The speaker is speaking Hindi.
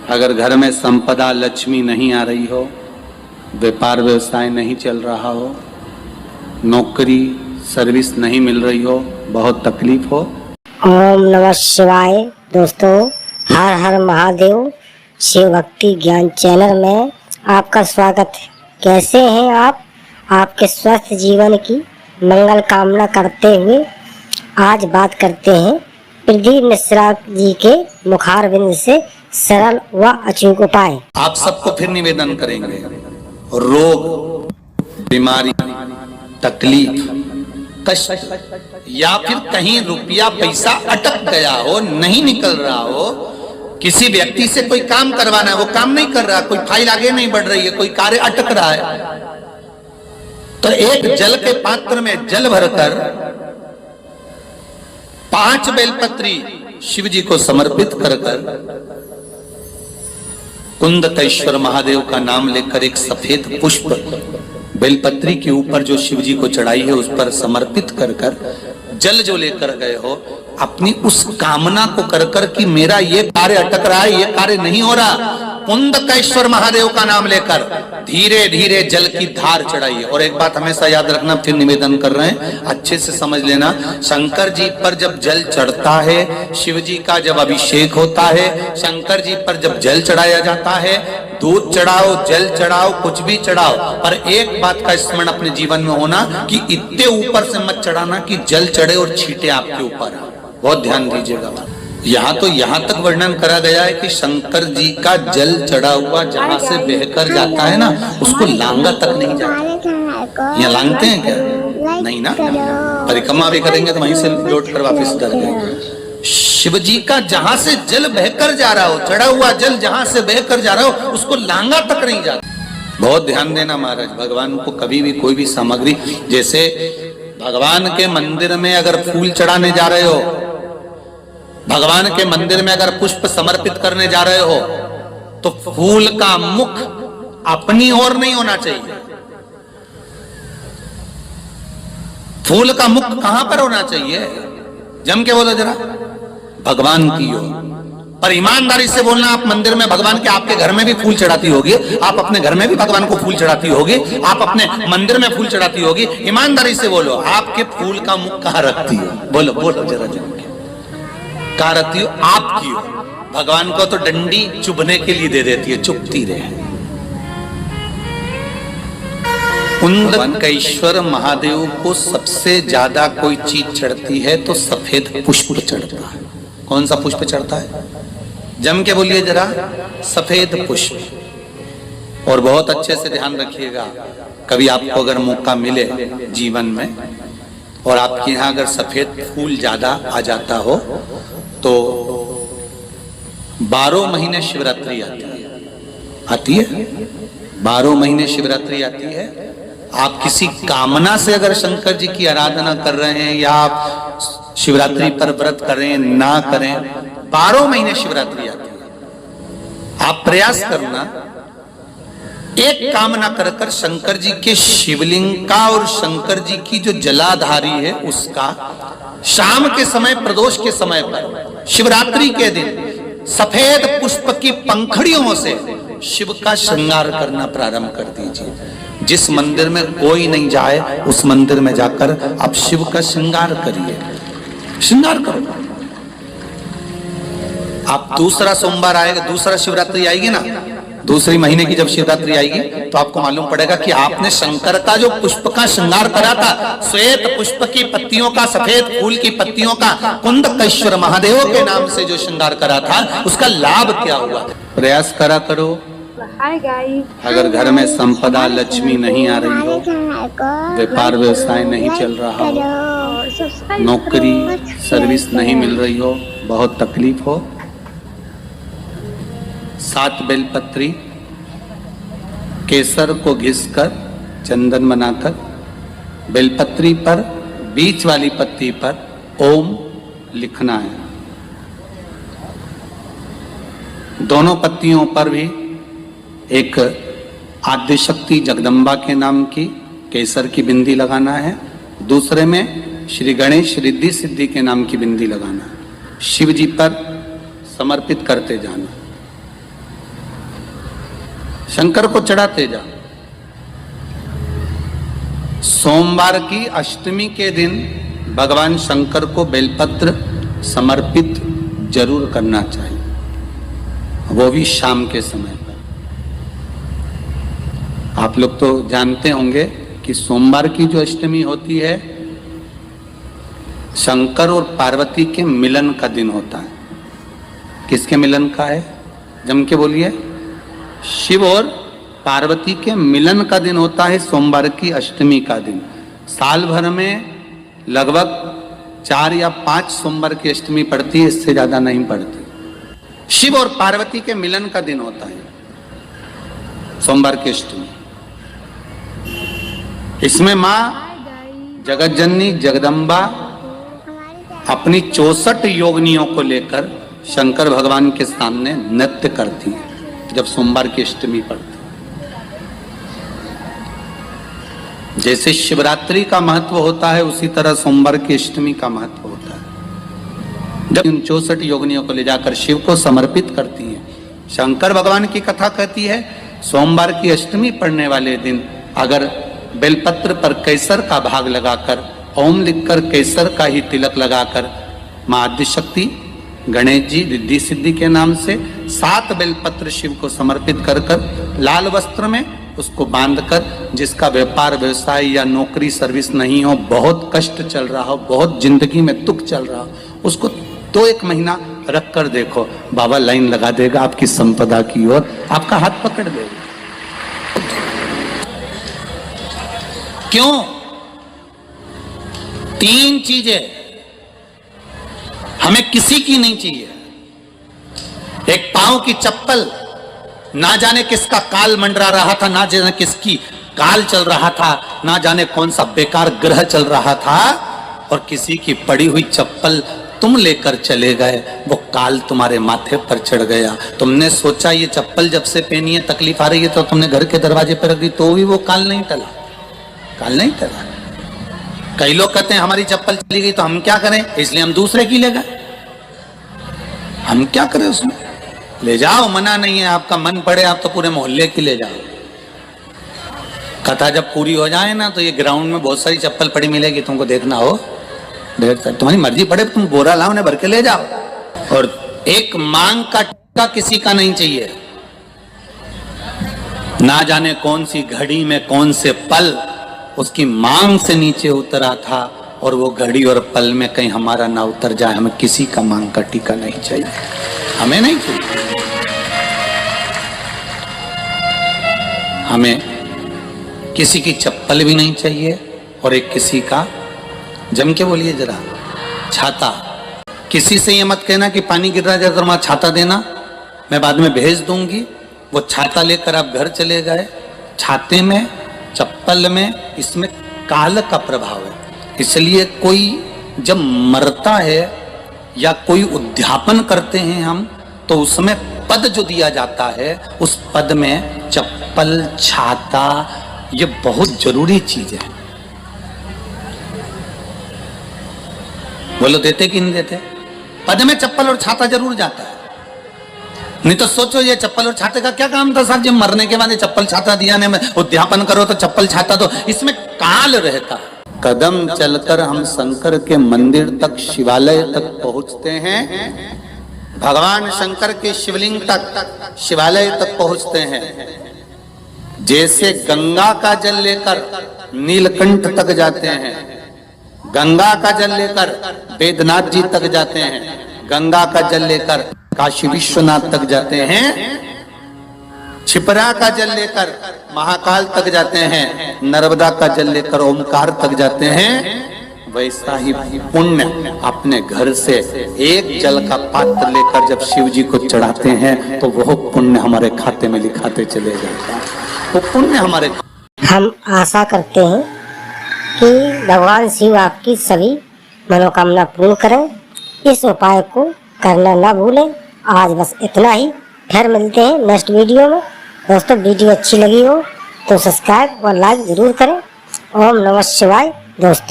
अगर घर में संपदा लक्ष्मी नहीं आ रही हो, व्यापार व्यवसाय नहीं चल रहा हो, नौकरी सर्विस नहीं मिल रही हो, बहुत तकलीफ हो। ओम नमः शिवाय। दोस्तों, हर हर महादेव शिव भक्ति ज्ञान चैनल में आपका स्वागत है। कैसे हैं आप? आपके स्वस्थ जीवन की मंगल कामना करते हुए आज बात करते हैं प्रदीप मिश्रा जी के मुखारबिंद से सरल व अचूक उपाय। आप सबको फिर निवेदन करेंगे, रोग, बीमारी, तकलीफ, कष्ट या फिर कहीं रुपया पैसा अटक गया हो, नहीं निकल रहा हो, किसी व्यक्ति से कोई काम करवाना है, वो काम नहीं कर रहा, कोई फाइल आगे नहीं बढ़ रही है, कोई कार्य अटक रहा है, तो एक जल के पात्र में जल भरकर 5 बेलपत्री शिव जी को समर्पित कर कुंदकेश्वर महादेव का नाम लेकर एक सफेद पुष्प बेलपत्री के ऊपर जो शिव जी को चढ़ाई है उस पर समर्पित कर जल जो लेकर गए हो, अपनी उस कामना को कर कि मेरा ये कार्य अटक रहा है, ये कार्य नहीं हो रहा, कुंदकेश्वर महादेव का नाम लेकर धीरे धीरे जल की धार चढ़ाइए। और एक बात हमेशा याद रखना, फिर निवेदन कर रहे हैं, अच्छे से समझ लेना, शंकर जी पर जब जल चढ़ता है, शिव जी का जब अभिषेक होता है, शंकर जी पर जब जल चढ़ाया जाता है, दूध चढ़ाओ, जल चढ़ाओ, कुछ भी चढ़ाओ, पर एक बात का स्मरण अपने जीवन में होना कि इतने ऊपर से मत चढ़ाना कि जल चढ़े और छींटे आपके ऊपर। बहुत ध्यान दीजिएगा। यहाँ तक वर्णन करा गया है कि शंकर जी का जल चढ़ा हुआ जहां से बहकर जाता है ना, उसको लांगा तक नहीं जाता। यहाँ लांगते हैं क्या? नहीं ना, परिक्रमा भी करेंगे तो वहीं से लौट कर वापिस कर गए। शिव जी का जहां से जल बहकर जा रहा हो, चढ़ा हुआ जल जहां से बहकर जा रहा हो, उसको लांगा तक नहीं जाता। बहुत ध्यान देना महाराज, भगवान को कभी भी कोई भी सामग्री, जैसे भगवान के मंदिर में अगर फूल चढ़ाने जा रहे हो, भगवान के मंदिर में अगर पुष्प समर्पित करने जा रहे हो, तो फूल का मुख अपनी ओर नहीं होना चाहिए। फूल का मुख कहां पर होना चाहिए? जम के बोलो जरा, भगवान की ओर। पर ईमानदारी से बोलना, आप मंदिर में भगवान के, आपके घर में भी फूल चढ़ाती होगी, आप अपने घर में भी भगवान को फूल चढ़ाती होगी, आप अपने मंदिर में फूल चढ़ाती होगी, ईमानदारी से बोलो, आपके फूल का मुख कहां रखती हो? बोलो बोलो जरा, जम के कहां रखती हो? आपकी हो। भगवान को तो डंडी चुभने के लिए दे देती है, चुभती रहे। कुंदकेश्वर महादेव को सबसे ज्यादा कोई चीज चढ़ती है तो सफेद पुष्प चढ़ता है। कौन सा पुष्प चढ़ता है? जम के बोलिए जरा, सफेद पुष्प। और बहुत अच्छे से ध्यान रखिएगा, कभी आपको अगर मौका मिले जीवन में और आपके यहाँ अगर सफेद फूल ज्यादा आ जाता हो, तो 12 महीने शिवरात्रि आती है 12 महीने शिवरात्रि आती है। आप किसी कामना से अगर शंकर जी की आराधना कर रहे हैं या आप शिवरात्रि पर व्रत करें ना करें, 12 महीने शिवरात्रि आती है। आप प्रयास करना, एक कामना कर शंकर जी के शिवलिंग का और शंकर जी की जो जलाधारी है उसका शाम के समय, प्रदोष के समय पर, शिवरात्रि के दिन सफेद पुष्प की पंखड़ियों से शिव का श्रृंगार करना प्रारंभ कर दीजिए। जिस मंदिर में कोई नहीं जाए उस मंदिर में जाकर आप शिव का श्रृंगार करिए, श्रृंगार करो। आप दूसरा सोमवार आएगा, दूसरा शिवरात्रि आएगी ना, दूसरी महीने की जब शिवरात्रि आएगी, तो आपको मालूम पड़ेगा कि आपने शंकर का जो पुष्प का श्रृंगार करा था, श्वेत पुष्प की पत्तियों का, सफेद फूल की पत्तियों का, कुंदकेश्वर महादेव के नाम से जो श्रृंगार करा था, उसका लाभ क्या हुआ? प्रयास करा करो। अगर घर में संपदा लक्ष्मी नहीं आ रही हो, व्यापार व्यवसाय नहीं चल रहा हो, नौकरी सर्विस नहीं मिल रही हो, बहुत तकलीफ हो, 7 बेलपत्री केसर को घिसकर चंदन बनाकर बेलपत्री पर बीच वाली पत्ती पर ओम लिखना है। दोनों पत्तियों पर भी एक आद्यशक्ति जगदम्बा के नाम की केसर की बिंदी लगाना है, दूसरे में श्री गणेश रिद्धि सिद्धि के नाम की बिंदी लगाना, शिव जी पर समर्पित करते जाना। शंकर को चढ़ाते जाओ। सोमवार की अष्टमी के दिन भगवान शंकर को बेलपत्र समर्पित जरूर करना चाहिए, वो भी शाम के समय पर। आप लोग तो जानते होंगे कि सोमवार की जो अष्टमी होती है शंकर और पार्वती के मिलन का दिन होता है। किसके मिलन का है? जम के बोलिए। शिव और पार्वती के मिलन का दिन होता है सोमवार की अष्टमी का दिन। साल भर में लगभग 4 या 5 सोमवार की अष्टमी पड़ती है, इससे ज्यादा नहीं पड़ती। शिव और पार्वती के मिलन का दिन होता है सोमवार की अष्टमी। इसमें मां जगतजननी जगदम्बा अपनी 64 योगिनियों को लेकर शंकर भगवान के सामने नृत्य करती है जब सोमवार की अष्टमी पड़ती। जैसे शिवरात्रि का महत्व होता है उसी तरह सोमवार की अष्टमी का महत्व होता है। जब इन 64 योगिनियों को ले जाकर शिव को समर्पित करती है, शंकर भगवान की कथा कहती है सोमवार की अष्टमी पड़ने वाले दिन अगर बेलपत्र पर केसर का भाग लगाकर, ओम लिखकर केसर का ही तिलक लगाकर मां आदिशक्ति गणेश जी रिद्धि सिद्धि के नाम से 7 बेलपत्र शिव को समर्पित कर लाल वस्त्र में उसको बांधकर, जिसका व्यापार व्यवसाय या नौकरी सर्विस नहीं हो, बहुत कष्ट चल रहा हो, बहुत जिंदगी में दुख चल रहा हो, उसको 2-1 महीना रख कर देखो, बाबा लाइन लगा देगा आपकी संपदा की ओर, आपका हाथ पकड़ देगा। क्यों? 3 चीजें हमें किसी की नहीं चाहिए। एक पांव की चप्पल, ना जाने किसका काल मंडरा रहा था, ना जाने किसकी काल चल रहा था, ना जाने कौन सा बेकार ग्रह चल रहा था, और किसी की पड़ी हुई चप्पल तुम लेकर चले गए, वो काल तुम्हारे माथे पर चढ़ गया। तुमने सोचा ये चप्पल जब से पहनी है तकलीफ आ रही है, तो तुमने घर के दरवाजे पर रख दी, तो भी वो काल नहीं टला, काल नहीं टला। कई लोग कहते हैं हमारी चप्पल चली गई तो हम क्या करें, इसलिए हम दूसरे की ले गए। हम क्या करें उसमें? ले जाओ, मना नहीं है, आपका मन पड़े आप तो पूरे मोहल्ले की ले जाओ। कथा जब पूरी हो जाए ना तो ये ग्राउंड में बहुत सारी चप्पल पड़ी मिलेगी, तुमको देखना हो, ढेर सारी, तुम्हारी मर्जी पड़े तुम बोरा लाओ ने भर के ले जाओ। और एक मांग का टीका किसी का नहीं चाहिए। ना जाने कौन सी घड़ी में कौन से पल उसकी मांग से नीचे उतरा था, और वो घड़ी और पल में कहीं हमारा ना उतर जाए। हमें किसी का मांग का टीका नहीं चाहिए, हमें नहीं चाहिए। हमें किसी की चप्पल भी नहीं चाहिए, और एक किसी का, जम के बोलिए जरा, छाता। किसी से ये मत कहना कि पानी गिर रहा है जरा वहां छाता देना, मैं बाद में भेज दूंगी। वो छाता लेकर आप घर चले गए, छाते में, चप्पल में, इसमें काल का प्रभाव है। इसलिए कोई जब मरता है या कोई उद्यापन करते हैं हम, तो उसमें पद जो दिया जाता है, उस पद में चप्पल, छाता, ये बहुत जरूरी चीज है। बोलो देते कि नहीं देते? पद में चप्पल और छाता जरूर जाता है। नहीं तो सोचो ये चप्पल और छाते का क्या काम था साहब, जब मरने के बाद ये चप्पल छाता दिया ने, उद्यापन करो तो चप्पल छाता, तो इसमें काल रहता है। कदम चलकर हम शंकर के मंदिर तक, शिवालय तक पहुंचते हैं, भगवान शंकर के शिवलिंग तक, शिवालय तक पहुंचते हैं। जैसे गंगा का जल लेकर नीलकंठ तक जाते हैं, गंगा का जल लेकर वेदनाथ जी तक जाते हैं, गंगा का जल लेकर काशी विश्वनाथ तक जाते हैं, छिपरा का जल लेकर महाकाल तक जाते हैं, नर्मदा का जल लेकर ओमकार तक जाते हैं। वैसा ही पुण्य अपने घर से एक जल का पात्र लेकर जब शिव जी को चढ़ाते हैं, तो वह पुण्य हमारे खाते में लिखाते चले जाता है। वो पुण्य हमारे, हम आशा करते हैं कि भगवान शिव आपकी सभी मनोकामना पूर्ण करें। इस उपाय को करना ना भूलें। आज बस इतना ही, फिर मिलते हैं नेक्स्ट वीडियो में। दोस्तों वीडियो अच्छी लगी हो तो सब्सक्राइब और लाइक जरूर करें। ओम नमः शिवाय दोस्तों।